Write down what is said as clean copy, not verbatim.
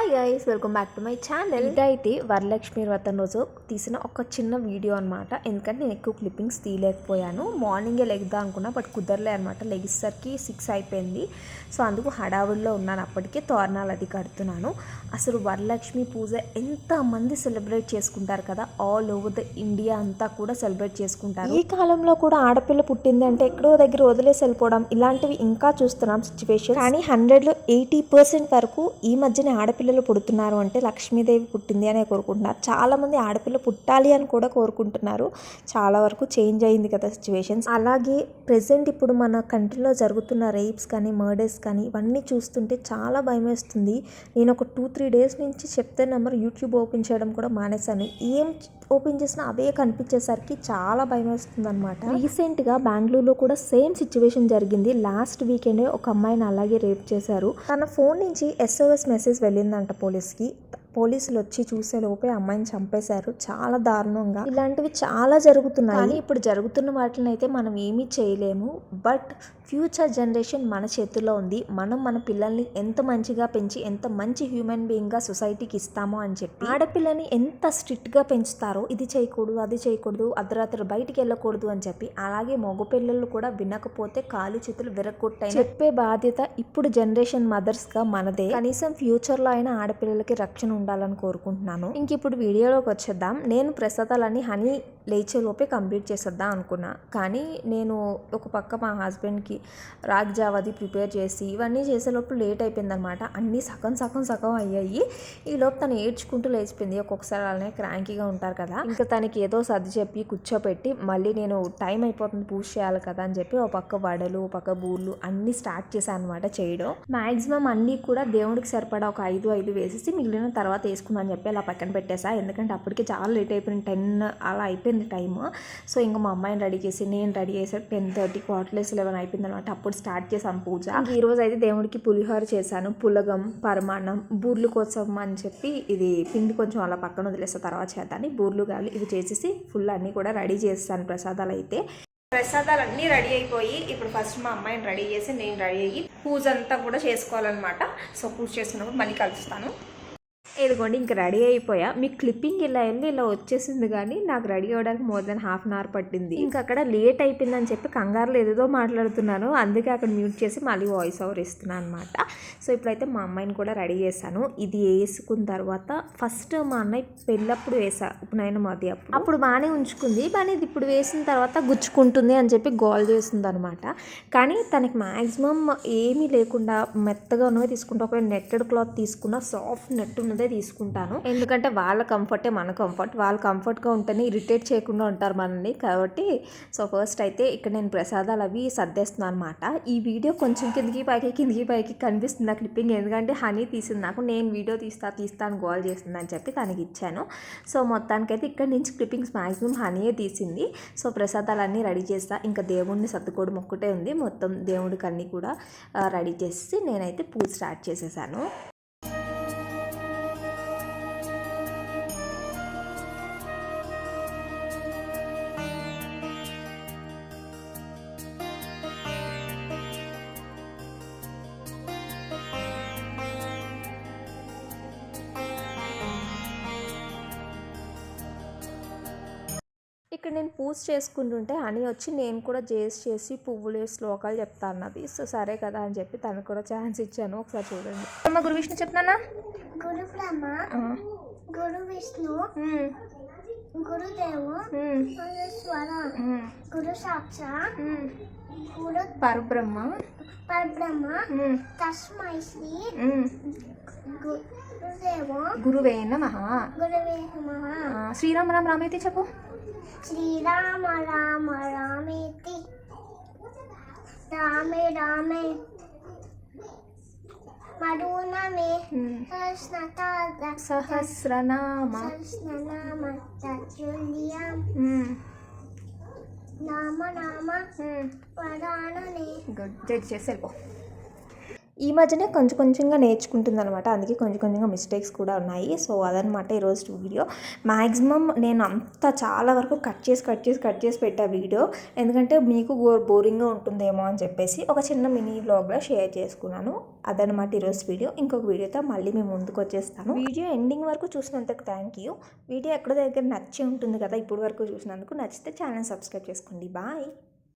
Hi guys, welcome back to my channel. ఇదైతే వరలక్ష్మి వ్రతం రోజు తీసిన ఒక చిన్న వీడియో అనమాట. ఎందుకంటే నేను ఎక్కువ క్లిప్పింగ్స్ తీయలేకపోయాను. మార్నింగే లెగుద్దాం అనుకున్నా, బట్ కుదరలే అనమాట. లెగిసరికి 6 అయిపోయింది. సో అందుకు హడావుడిలో ఉన్నాను. అప్పటికే తోరణాలు అది కడుతున్నాను. అసలు వరలక్ష్మి పూజ ఎంతమంది సెలబ్రేట్ చేసుకుంటారు కదా, ఆల్ ఓవర్ ద ఇండియా అంతా కూడా సెలబ్రేట్ చేసుకుంటారు. ఈ కాలంలో కూడా ఆడపిల్ల పుట్టింది అంటే ఎక్కడో దగ్గర వదిలేసి వెళ్ళిపోవడం, ఇలాంటివి ఇంకా చూస్తున్నాం సిచ్యువేషన్. కానీ 100లో 80% వరకు ఈ మధ్యనే ఆడపిల్లలు పుడుతున్నారు అంటే లక్ష్మీదేవి పుట్టింది అనే కోరుకుంటున్నారు. చాలామంది ఆడపిల్ల పుట్టాలి అని కూడా కోరుకుంటున్నారు. చాలా వరకు చేంజ్ అయింది కదా సిచ్యువేషన్స్. అలాగే ప్రెసెంట్ ఇప్పుడు మన కంట్రీలో జరుగుతున్న రేప్స్ కానీ మర్డర్స్ కానీ ఇవన్నీ చూస్తుంటే చాలా భయం వేస్తుంది. నేను ఒక 2-3 డేస్ నుంచి చెప్తే నెంబర్ యూట్యూబ్ ఓపెన్ చేయడం కూడా మానేశాను. ఏం ఓపెన్ చేసినా అవే కనిపించేసరికి చాలా భయం వేస్తుంది అనమాట. రీసెంట్గా బెంగళూరులో కూడా సేమ్ సిచ్యువేషన్ జరిగింది. లాస్ట్ వీకెండే ఒక అమ్మాయిని అలాగే రేప్ చేశారు. తన ఫోన్ నుంచి SOS మెసేజ్ వెళ్ళిందంట పోలీస్కి. పోలీసులు వచ్చి చూసే లోపే అమ్మాయిని చంపేశారు. చాలా దారుణంగా ఇలాంటివి చాలా జరుగుతున్నాయి. కానీ ఇప్పుడు జరుగుతున్న వాటిని అయితే మనం ఏమీ చేయలేము. బట్ ఫ్యూచర్ జనరేషన్ మన చేతుల్లో ఉంది. మనం మన పిల్లల్ని ఎంత మంచిగా పెంచి ఎంత మంచి హ్యూమన్ బీయింగ్గా సొసైటీకి ఇస్తామో అని చెప్పి, ఆడపిల్లని ఎంత స్ట్రిక్ట్గా పెంచుతారో, ఇది చేయకూడదు అది చేయకూడదు, అర్ధరాత్రి బయటికి వెళ్ళకూడదు అని చెప్పి, అలాగే మగపిల్లలు కూడా వినకపోతే కాలు చేతులు విరగొట్టాయి చెప్పే బాధ్యత ఇప్పుడు జనరేషన్ మదర్స్గా మనదే. కనీసం ఫ్యూచర్లో అయినా ఆడపిల్లలకి రక్షణ ఉండాలని కోరుకుంటున్నాను. ఇంక ఇప్పుడు వీడియోలోకి వచ్చేద్దాం. నేను ప్రసాదాలన్నీ హనీ లేచేలోపే కంప్లీట్ చేసేద్దాం అనుకున్నా. కానీ నేను ఒక పక్క మా హస్బెండ్కి రాగి జావది ప్రిపేర్ చేసి ఇవన్నీ చేసేలోపు లేట్ అయిపోయింది అనమాట. అన్నీ సగం అయ్యాయి. ఈ లోపు తను ఏడ్చుకుంటూ లేచిపోయింది. ఒక్కొక్కసారి అలానే క్రాంకీగా ఉంటారు కదా. ఇంకా తనకి ఏదో సర్ది చెప్పి కూర్చోపెట్టి మళ్ళీ నేను టైం అయిపోతుంది పూజ చేయాలి కదా అని చెప్పి ఒక పక్క వడలు ఒక పక్క బూర్లు అన్నీ స్టార్ట్ చేశాను అనమాట చేయడం. మ్యాక్సిమం అన్నీ కూడా దేవుడికి సరిపడా ఒక 5 వేసేసి మిగిలిన తర్వాత వేసుకుందని చెప్పి అలా పక్కన పెట్టేసా. ఎందుకంటే అప్పటికి చాలా లేట్ అయిపోయింది. 10 అలా అయిపోయింది టైమ్. సో ఇంకా మా అమ్మాయిని రెడీ చేసి నేను రెడీ చేసి 10:30 11 అయిపోయింది అనమాట. అప్పుడు స్టార్ట్ చేశాను పూజ. ఈ రోజు అయితే దేవుడికి పులిహోర చేశాను. పులగం, పరమాన్నం, బూర్లు కోసం అని చెప్పి ఇది పిండి కొంచెం అలా పక్కన వదిలేస్తా, తర్వాత చేద్దాన్ని. బూర్లు గాలి ఇవి చేసేసి ఫుల్ అన్నీ కూడా రెడీ చేస్తాను. ప్రసాదాలు అన్నీ రెడీ అయిపోయి ఇప్పుడు ఫస్ట్ మా అమ్మాయిని రెడీ చేసి నేను రెడీ అయ్యి పూజ అంతా కూడా చేసుకోవాలన్నమాట. సో పూజ చేసుకున్నప్పుడు మళ్ళీ కలుస్తాను. ఇదిగోండి ఇంకా రెడీ అయిపోయా. మీకు క్లిప్పింగ్ ఇలా వెళ్ళి ఇలా వచ్చేసింది, కానీ నాకు రెడీ అవ్వడానికి మోర్ దెన్ ½ అవర్ పట్టింది. ఇంకా అక్కడ లేట్ అయిపోయిందని చెప్పి కంగారులో ఏదేదో మాట్లాడుతున్నాను. అందుకే అక్కడ మ్యూట్ చేసి మళ్ళీ వాయిస్ ఓవర్ ఇస్తున్నాను అనమాట. సో ఇప్పుడైతే మా అమ్మాయిని కూడా రెడీ చేశాను. ఇది వేసుకున్న తర్వాత ఫస్ట్ మా అన్నయ్య పెళ్ళప్పుడు వేసా, ఉపనయనం అది అప్పుడు బాగానే ఉంచుకుంది. కానీ ఇది ఇప్పుడు వేసిన తర్వాత గుచ్చుకుంటుంది అని చెప్పి గోల్ చేస్తుంది అనమాట. కానీ తనకి మ్యాక్సిమం ఏమీ లేకుండా మెత్తగా ఉన్నవి తీసుకుంటా. ఒకవేళ నెట్టెడ్ క్లాత్ తీసుకున్నా సాఫ్ట్ నెట్ ఉన్నదే తీసుకుంటాను. ఎందుకంటే వాళ్ళ కంఫర్టే మన కంఫర్ట్. వాళ్ళు కంఫర్ట్గా ఉంటేనే ఇరిటేట్ చేయకుండా ఉంటారు మనల్ని. కాబట్టి సో ఫస్ట్ అయితే ఇక్కడ నేను ప్రసాదాలు అవి సర్దేస్తున్నాను అనమాట. ఈ వీడియో కొంచెం కిందికి పైకి కనిపిస్తుంది ఆ క్లిప్పింగ్. ఎందుకంటే హనీ తీసింది నాకు. నేను వీడియో తీస్తాను గోల్ చేస్తుంది అని చెప్పి తనకి ఇచ్చాను. సో మొత్తానికైతే ఇక్కడ నుంచి క్లిప్పింగ్స్ మ్యాక్సిమం హనీయే తీసింది. సో ప్రసాదాలన్నీ రెడీ చేస్తా. ఇంకా దేవుడిని సర్దుకోవడం ఒక్కటే ఉంది. మొత్తం దేవుడికి అన్నీ కూడా రెడీ చేసి నేనైతే పూజ స్టార్ట్ చేసేసాను. ఇక్కడ నేను పూజ చేసుకుంటుంటే అని వచ్చి నేను కూడా చేసి పువ్వులు శ్లోకాలు చెప్తా అన్నది. సో సరే కదా అని చెప్పి తనకు కూడా ఛాన్స్ ఇచ్చాను. ఒకసారి చూడండి. అమ్మ గురు విష్ణు చెప్తానా? గురు బ్రహ్మ, గురు విష్ణు, గురుదేవు, గురుస్వర, గురు సాక్షాత్, గురు పరబ్రహ్మ తస్మై శ్రీ గురువే నమః. శ్రీరామ రామ రామేతి చెప్పు. శ్రీరామ రామ రామేతి రామే రామే మరునమే సహస్రనామ తత్తుల్యం నామ వరాననే. గుడ్. జడ్జ్ చేసి వెళ్ళిపో. ఈ మధ్యనే కొంచెం కొంచెంగా నేర్చుకుంటుంది అనమాట. అందుకే కొంచెం కొంచెంగా మిస్టేక్స్ కూడా ఉన్నాయి. సో అదనమాట ఈరోజు వీడియో. మ్యాక్సిమం నేను చాలా వరకు కట్ చేసి పెట్టా వీడియో. ఎందుకంటే మీకు బోరింగ్గా ఉంటుందేమో అని చెప్పేసి ఒక చిన్న మినీ వ్లాగ్గా షేర్ చేసుకున్నాను. అదనమాట ఈరోజు వీడియో. ఇంకొక వీడియోతో మళ్ళీ మేము ముందుకు వచ్చేస్తాను. వీడియో ఎండింగ్ వరకు చూసినందుకు థ్యాంక్ యూ. వీడియో ఎక్కడో దగ్గర నచ్చి ఉంటుంది కదా ఇప్పుడు వరకు చూసినందుకు. నచ్చితే ఛానల్ సబ్స్క్రైబ్ చేసుకోండి. బాయ్.